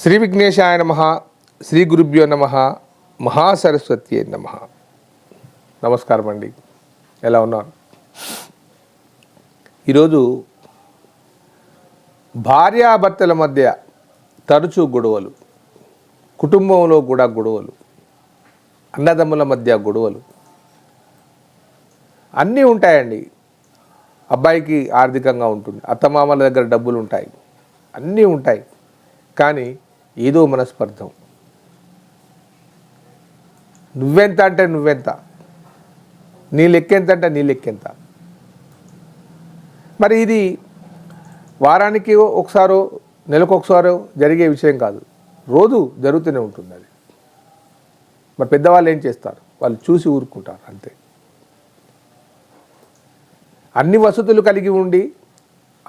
శ్రీ విఘ్నేశాయ నమః, శ్రీ గురుభ్యో నమః, మహాసరస్వతి నమః. నమస్కారం అండి, ఎలా ఉన్నారు? ఈరోజు భార్యాభర్తల మధ్య తరచూ గొడవలు, కుటుంబంలో కూడా గొడవలు, అన్నదమ్ముల మధ్య గొడవలు అన్నీ ఉంటాయండి. అబ్బాయికి ఆర్థికంగా ఉంటుంది, అత్తమామల దగ్గర డబ్బులు ఉంటాయి, అన్నీ ఉంటాయి. కానీ ఏదో మనస్పర్ధం, నువ్వెంత అంటే నువ్వెంత, నీ లెక్కెంత అంటే నీ లెక్కెంత. మరి ఇది వారానికి ఒకసారో నెలకొకసారో జరిగే విషయం కాదు, రోజు జరుగుతూనే ఉంటుంది. అది మరి పెద్దవాళ్ళు ఏం చేస్తారు? వాళ్ళు చూసి ఊరుకుంటారు అంతే. అన్ని వసతులు కలిగి ఉండి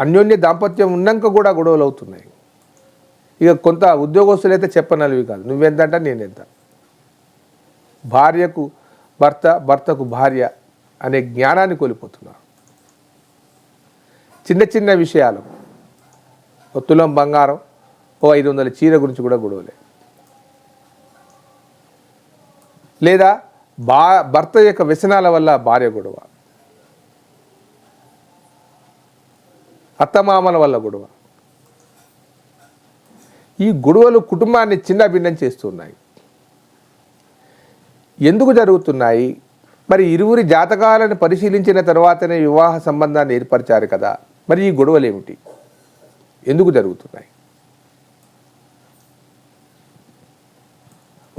అన్యోన్య దాంపత్యం ఉన్నాక కూడా గొడవలు అవుతున్నాయి. ఇక కొంత ఉద్యోగస్తులు అయితే చెప్పనలివి కాదు, నువ్వెంత అంటే నేనెంత. భార్యకు భర్త, భర్తకు భార్య అనే జ్ఞానాన్ని కోల్పోతున్నారు. చిన్న చిన్న విషయాలు, ఓ తులం బంగారం, ఓ 500 చీర గురించి కూడా గొడవలే. లేదా భర్త యొక్క వ్యసనాల వల్ల భార్య గొడవ, అత్తమామల వల్ల గొడవ. ఈ గొడవలు కుటుంబాన్ని చిన్న భిన్నం చేస్తున్నాయి. ఎందుకు జరుగుతున్నాయి? మరి ఇరువురి జాతకాలను పరిశీలించిన తర్వాతనే వివాహ సంబంధాన్ని ఏర్పరిచారు కదా, మరి ఈ గొడవలు ఏమిటి, ఎందుకు జరుగుతున్నాయి?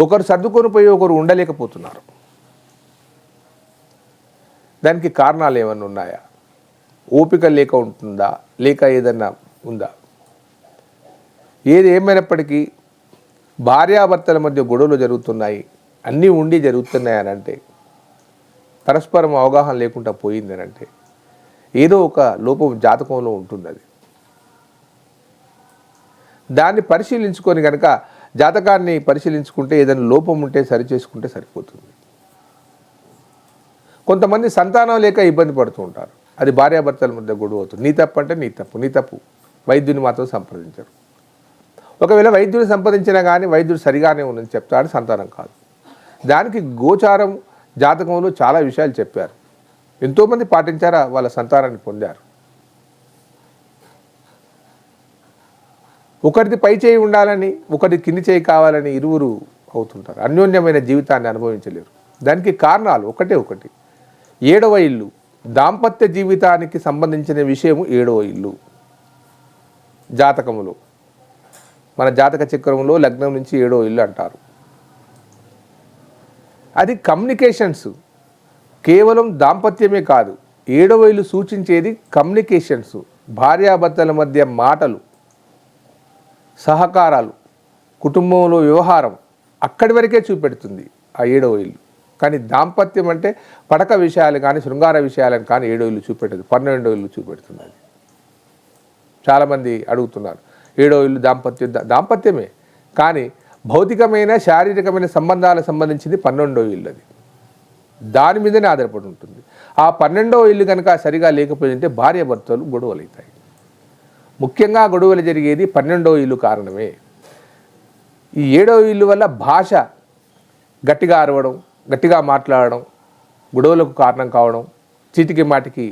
ఒకరు సర్దుకొని పోయి ఒకరు ఉండలేకపోతున్నారు. దానికి కారణాలు ఏమన్నా ఉన్నాయా? ఓపిక లేక ఉంటుందా, లేక ఏదన్నా ఉందా? ఏది ఏమైనప్పటికీ భార్యాభర్తల మధ్య గొడవలు జరుగుతున్నాయి, అన్నీ ఉండి జరుగుతున్నాయి అని అంటే, పరస్పరం అవగాహన లేకుండా పోయిందని అంటే ఏదో ఒక లోపం జాతకంలో ఉంటుంది. అది దాన్ని పరిశీలించుకొని కనుక, జాతకాన్ని పరిశీలించుకుంటే ఏదైనా లోపం ఉంటే సరిచేసుకుంటే సరిపోతుంది. కొంతమంది సంతానం లేక ఇబ్బంది పడుతూ ఉంటారు, అది భార్యాభర్తల మధ్య గొడవ అవుతుంది. నీ తప్పు అంటే నీ తప్పు, నీ తప్పు. వైద్యుని మాత్రం సంప్రదించరు. ఒకవేళ వైద్యుని సంప్రదించినా కానీ వైద్యుడు సరిగానే ఉందని చెప్తాడు, సంతానం కాదు. దానికి గోచారం జాతకంలో చాలా విషయాలు చెప్పారు, ఎంతోమంది పాటించారా, వాళ్ళ సంతానాన్ని పొందారు. ఒకరిది పై చేయి ఉండాలని, ఒకరి కింది చేయి కావాలని ఇరువురు అవుతుంటారు, అన్యోన్యమైన జీవితాన్ని అనుభవించలేరు. దానికి కారణాలు ఒకటి. 7వ ఇల్లు, దాంపత్య జీవితానికి సంబంధించిన విషయము 7వ ఇల్లు జాతకములో. మన జాతక చక్రంలో లగ్నం నుంచి 7వ ఇల్లు అంటారు. అది కమ్యూనికేషన్స్, కేవలం దాంపత్యమే కాదు. 7వ ఇల్లు సూచించేది కమ్యూనికేషన్స్, భార్యాభర్తల మధ్య మాటలు, సహకారాలు, కుటుంబంలో వ్యవహారం, అక్కడి వరకే చూపెడుతుంది ఆ 7వ ఇల్లు. కానీ దాంపత్యం అంటే పడక విషయాలు కానీ శృంగార విషయాలను కానీ 7వ ఇల్లు చూపెట్టదు, 12వ ఇల్లు చూపెడుతుంది. అది చాలామంది అడుగుతున్నారు, 7వ ఇల్లు దాంపత్యమే కానీ భౌతికమైన శారీరకమైన సంబంధాలకు సంబంధించింది 12వ ఇల్లు. అది దాని మీదనే ఆధారపడి ఉంటుంది. ఆ 12వ ఇల్లు కనుక సరిగా లేకపోయింటే భార్యాభర్తలు గొడవలు అవుతాయి. ముఖ్యంగా గొడవలు జరిగేది 12వ ఇల్లు కారణమే. ఈ 7వ ఇల్లు వల్ల భాష గట్టిగా అరవడం, గట్టిగా మాట్లాడడం, గొడవలకు కారణం కావడం, చీటికి మాటికి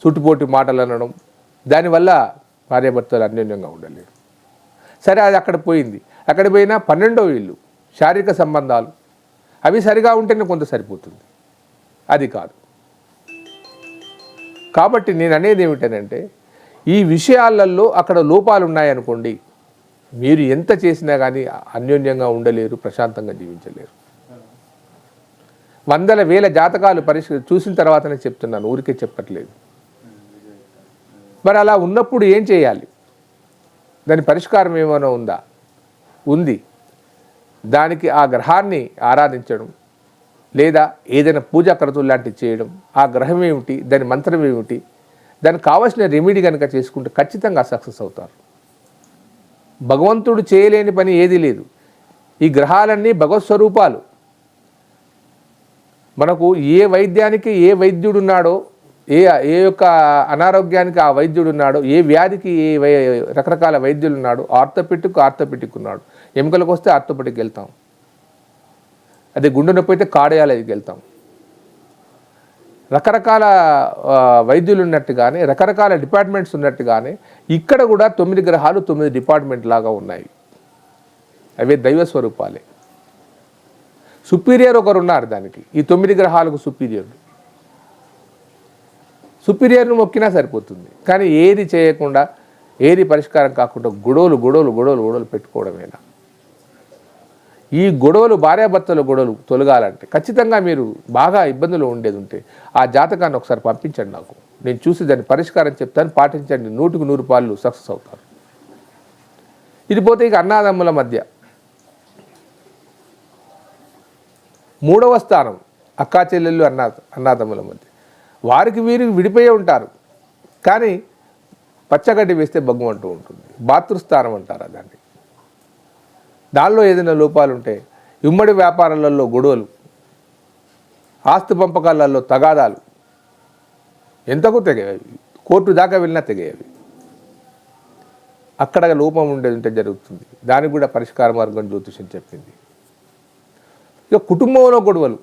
సూటిపోటి మాటలు అనడం, దానివల్ల భార్యాభర్తలు అన్యోన్యంగా ఉండలేరు. సరే, అది అక్కడ పోయింది. అక్కడ పోయినా 12వ ఇల్లు శారీరక సంబంధాలు, అవి సరిగా ఉంటేనే కొంత సరిపోతుంది, అది కాదు. కాబట్టి నేను అనేది ఏమిటనంటే, ఈ విషయాలలో అక్కడ లోపాలు ఉన్నాయనుకోండి, మీరు ఎంత చేసినా కానీ అన్యోన్యంగా ఉండలేరు, ప్రశాంతంగా జీవించలేరు. వందల వేల జాతకాలు చూసిన తర్వాతనే చెప్తున్నాను, ఊరికే చెప్పట్లేదు. మరి అలా ఉన్నప్పుడు ఏం చేయాలి? దాని పరిష్కారం ఏమైనా ఉందా? ఉంది. దానికి ఆ గ్రహాన్ని ఆరాధించడం, లేదా ఏదైనా పూజా క్రతువు లాంటివి చేయడం. ఆ గ్రహం ఏమిటి, దాని మంత్రం ఏమిటి, దానికి కావాల్సిన రెమెడీ కనుక చేసుకుంటే ఖచ్చితంగా సక్సెస్ అవుతారు. భగవంతుడు చేయలేని పని ఏదీ లేదు. ఈ గ్రహాలన్నీ భగవత్ స్వరూపాలు. మనకు ఏ వైద్యానికి ఏ వైద్యుడున్నాడో, ఏ ఏ యొక్క అనారోగ్యానికి ఆ వైద్యుడు ఉన్నాడో, ఏ వ్యాధికి రకరకాల వైద్యులు ఉన్నాడు. ఆర్థోపెటిక్ ఉన్నాడు. ఎముకలకు వస్తే ఆర్థోపెటిక్ వెళ్తాం. అదే గుండె నొప్పి అయితే కార్డియాలజీకి వెళ్తాం. రకరకాల వైద్యులు ఉన్నట్టుగానే, రకరకాల డిపార్ట్మెంట్స్ ఉన్నట్టుగానే ఇక్కడ కూడా 9 గ్రహాలు 9 డిపార్ట్మెంట్ లాగా ఉన్నాయి. అవే దైవ స్వరూపాలే. సుపీరియర్ ఒకరు ఉన్నారు దానికి. ఈ 9 గ్రహాలకు సుపీరియర్ను మొక్కినా సరిపోతుంది. కానీ ఏది చేయకుండా, ఏది పరిష్కారం కాకుండా గొడవలు పెట్టుకోవడమేనా? ఈ గొడవలు, భార్యాభర్తల గొడవలు తొలగాలంటే ఖచ్చితంగా మీరు బాగా ఇబ్బందులు ఉండేది ఉంటే ఆ జాతకాన్ని ఒకసారి పంపించండి నాకు. నేను చూసి దాన్ని పరిష్కారం చెప్తాను, పాటించండి. 100కి 100 పాళ్ళు సక్సెస్ అవుతారు. ఇది పోతే ఇక అన్నాదమ్ముల మధ్య 3వ స్థానం అక్కా చెల్లెళ్ళు అన్నాదమ్ముల మధ్య. వారికి వీరు విడిపోయే ఉంటారు, కానీ పచ్చగడ్డి వేస్తే బగ్గుమంటూ ఉంటుంది. బాతృస్థానం అంటారు దాన్ని. దానిలో ఏదైనా లోపాలు ఉంటే ఉమ్మడి వ్యాపారాలలో గొడవలు, ఆస్తి పంపకాలలో తగాదాలు ఎంతకు తెగేవి, కోర్టు దాకా వెళ్ళినా తెగేవి. అక్కడ లోపం ఉండేది ఉంటే జరుగుతుంది. దానికి కూడా పరిష్కార మార్గం జ్యోతిషం చెప్పింది. ఇక కుటుంబంలో గొడవలు,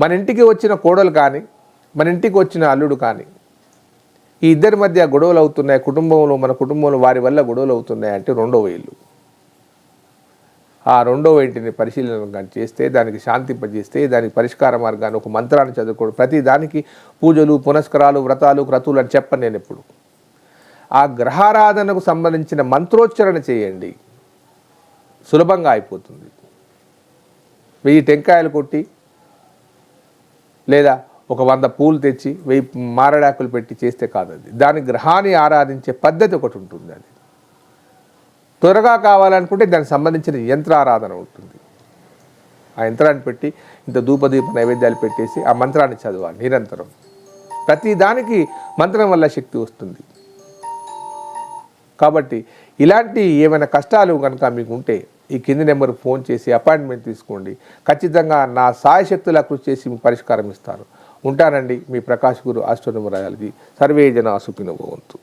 మన ఇంటికి వచ్చిన కోడలు కానీ, మన ఇంటికి వచ్చిన అల్లుడు కానీ, ఈ ఇద్దరి మధ్య గొడవలు అవుతున్నాయి, మన కుటుంబంలో వారి వల్ల గొడవలు అవుతున్నాయి అంటే 2వ ఇల్లు. ఆ 2వ ఇంటిని పరిశీలన కానీ చేస్తే, దానికి శాంతింపజేస్తే, దానికి పరిష్కార మార్గాన్ని ఒక మంత్రాన్ని చదువుకోవడం, ప్రతి దానికి పూజలు, పునస్కారాలు, వ్రతాలు, క్రతువులు అని చెప్పను నేను ఎప్పుడు. ఆ గ్రహారాధనకు సంబంధించిన మంత్రోచ్చరణ చేయండి, సులభంగా అయిపోతుంది. 1000 టెంకాయలు కొట్టి, లేదా ఒక 100 పూలు తెచ్చి 1000 మారడాకులు పెట్టి చేస్తే కాదు అది. దాని గ్రహాన్ని ఆరాధించే పద్ధతి ఒకటి ఉంటుంది. అది త్వరగా కావాలనుకుంటే దానికి సంబంధించిన యంత్ర ఆరాధన ఉంటుంది. ఆ యంత్రాన్ని పెట్టి ఇంత ధూపదీప నైవేద్యాలు పెట్టేసి ఆ మంత్రాన్ని చదవాలి నిరంతరం. ప్రతి దానికి మంత్రం వల్ల శక్తి వస్తుంది. కాబట్టి ఇలాంటి ఏమైనా కష్టాలు కనుక మీకు ఉంటే ఈ కింది నెంబర్కి ఫోన్ చేసి అపాయింట్మెంట్ తీసుకోండి. ఖచ్చితంగా నా సాయశక్తులా కృషి చేసి మీకు పరిష్కారం ఇస్తాను. ఉంటానండి, మీ ప్రకాష్ గురు ఆస్ట్రోనమరాయాలజీ. సర్వే జన సుఖినో భవంతు.